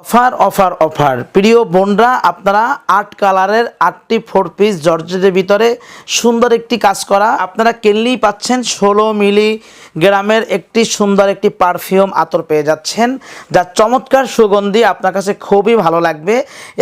Offer offer offer প্রিয় বোনরা, আপনারা 8 কালারের 8টি 4 পিস জর্জেটের ভিতরে সুন্দর একটি কাজ করা আপনারা কিনলেই পাচ্ছেন 16 মিলি গ্রামের একটি সুন্দর একটি পারফিউম আতর পেয়ে যাচ্ছেন, যা চমৎকার সুগন্ধি, আপনার কাছে খুবই ভালো লাগবে।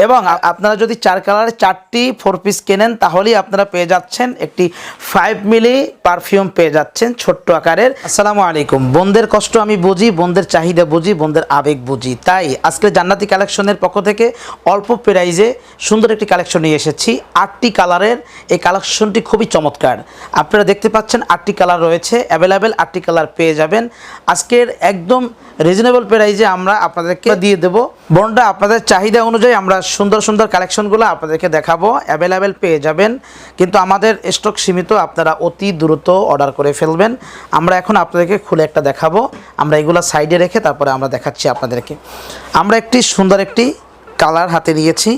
এবং আপনারা যদি 4 কালারের 4টি 4 পিস কেনেন তাহলেই আপনারা পেয়ে যাচ্ছেন একটি 5 মিলি পারফিউম পেয়ে যাচ্ছেন ছোট্ট আকারের। আসসালামু আলাইকুম। বোনদের কষ্ট আমি বুঝি, বোনদের চাহিদা বুঝি, বোনদের আবেগ বুঝি, তাই আজকে জান্নাতি কালেকশনের পক্ষ থেকে অল্প প্রাইজে সুন্দর একটি কালেকশন নিয়ে এসেছি। 8টি কালারের এই কালেকশনটি খুবই চমৎকার। আপনারা দেখতে পাচ্ছেন 8টি কালার রয়েছে, অ্যাভেলেবেল 8টি কালার পেয়ে যাবেন। আজকের একদম রিজনেবল প্রাইজে আমরা আপনাদেরকে দিয়ে দেব। বোনরা, আপনাদের চাহিদা অনুযায়ী আমরা সুন্দর সুন্দর কালেকশনগুলো আপনাদেরকে দেখাবো, অ্যাভেলেবেল পেয়ে যাবেন। কিন্তু আমাদের স্টক সীমিত, আপনারা অতি দ্রুত অর্ডার করে ফেলবেন। আমরা এখন আপনাদেরকে খুলে একটা দেখাবো, আমরা এগুলো সাইডে রেখে তারপরে আমরা দেখাচ্ছি আপনাদেরকে। আমরা একটি সুন্দর একটি কালার হাতে নিয়েছি,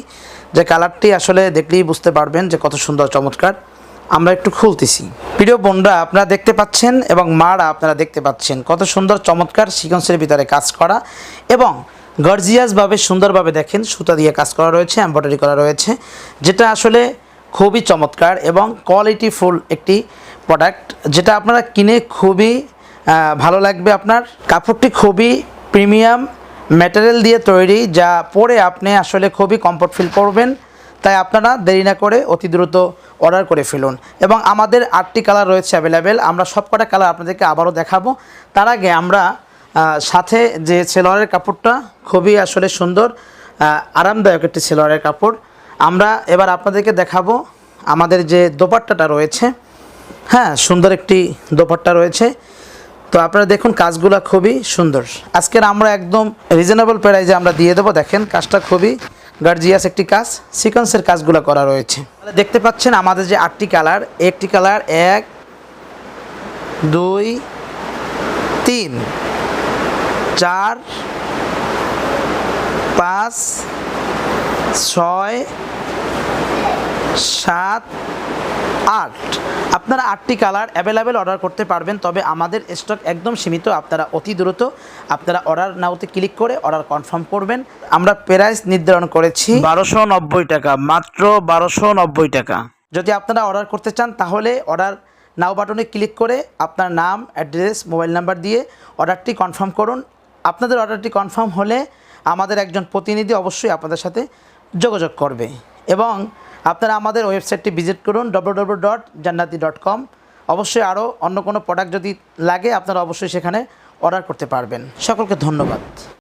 যে কালারটি আসলে দেখলেই বুঝতে পারবেন যে কত সুন্দর চমৎকার। আমরা একটু খুলতেছি। প্রিয় বোনরা, আপনারা দেখতে পাচ্ছেন এবং মারা আপনারা দেখতে পাচ্ছেন কত সুন্দর চমৎকার সিকোয়েন্সের ভিতরে কাজ করা এবং গর্জিয়াসভাবে সুন্দরভাবে দেখেন সুতা দিয়ে কাজ করা রয়েছে, এমব্রয়ডারি করা রয়েছে, যেটা আসলে খুবই চমৎকার এবং কোয়ালিটিফুল একটি প্রোডাক্ট, যেটা আপনারা কিনে খুবই ভালো লাগবে। আপনার কাপড়টি খুবই প্রিমিয়াম ম্যাটেরিয়াল দিয়ে তৈরি, যা পরে আপনি আসলে খুবই কমফোর্ট ফিল করবেন। তাই আপনারা দেরি না করে অতি দ্রুত অর্ডার করে ফেলুন। এবং আমাদের 8টি কালার রয়েছে অ্যাভেলেবেল। আমরা সবকটা কালার আপনাদেরকে আবারও দেখাবো। তার আগে আমরা সাথে যে সেলোয়ারের কাপড়টা খুবই আসলে সুন্দর, আরামদায়ক একটি সেলোয়ারের কাপড়। আমরা এবার আপনাদেরকে দেখাবো আমাদের যে দোপাট্টাটা রয়েছে। হ্যাঁ, সুন্দর একটি দোপাট্টা রয়েছে। তো আপনারা দেখুন কাজগুলো খুবই সুন্দর। আজকের আমরা একদম রিজনেবল প্রাইসে আমরা দিয়ে দেবো। দেখেন কাজটা খুবই গর্জিয়াস একটি কাজ, সিকোয়েন্সের কাজগুলো করা রয়েছে। দেখতে পাচ্ছেন আমাদের যে 8টি কালার, একটি কালার 1 2 3 4 5 6 7 8। আপনারা 8টি কালার অ্যাভেলেবেল অর্ডার করতে পারবেন, তবে আমাদের স্টক একদম সীমিত। আপনারা অতি দ্রুত আপনারা অর্ডার নাওতে ক্লিক করে অর্ডার কনফার্ম করবেন। আমরা প্রাইস নির্ধারণ করেছি 1290 টাকা, মাত্র 1290 টাকা। যদি আপনারা অর্ডার করতে চান তাহলে অর্ডার নাও বাটনে ক্লিক করে আপনার নাম, অ্যাড্রেস, মোবাইল নাম্বার দিয়ে অর্ডারটি কনফার্ম করুন। আপনাদের অর্ডারটি কনফার্ম হলে আমাদের একজন প্রতিনিধি অবশ্যই আপনাদের সাথে যোগাযোগ করবে। এবং আপনারা আমাদের ওয়েবসাইটটি ভিজিট করুন www.jannati.com। অবশ্যই আরও অন্য কোনো প্রোডাক্ট যদি লাগে আপনারা অবশ্যই সেখানে অর্ডার করতে পারবেন। সকলকে ধন্যবাদ।